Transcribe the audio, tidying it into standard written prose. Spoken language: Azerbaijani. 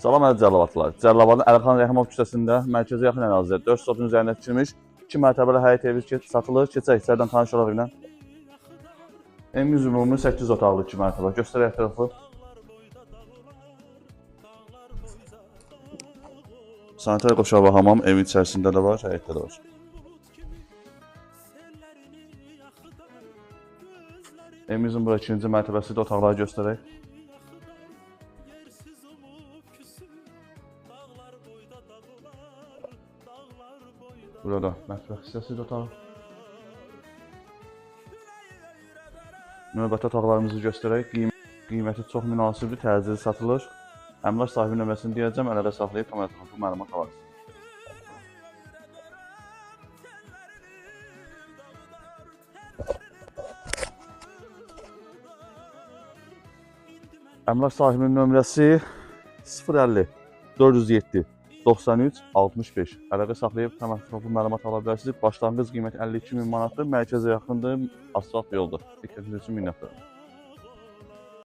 Salam əziz Cəlilabadlılar. Cəlilabadın Əlixan Rəhimov küçəsində mərkəzə yaxın ərazidə 4 sotun üzərində tikilmiş 2 mərtəbəli həyət evi satılır. Keçək içəridən tanış olaq ilə. Evimiz ümumi 8 otaqlı 2 mərtəbə. Göstərək tərəfi. Sanitar qoşağı və hamam evin içərisində də var, həyətdə də var. Evimizin burada 2-ci mərtəbəsində otaqları göstərək. Burada mətbəx hissəsi də otaq. Növbəti otaqlarımızı göstərək. Qiyməti çox münasibdir, təcili satılır. Əmlak sahibi nömrəsini deyəcəm, əldə saxlayıb tam ətraflı məlumat alarsınız. Əmlak sahibinin nömrəsi 050 407 93 65. Əlaqə saxlayıb tam ətraflı məlumat ala bilərsiniz. Başlanğıc qiyməti 52.000 manatdır. Mərkəzə yaxındır, asfalt yoldur. Diqqətiniz üçün minnətdarım.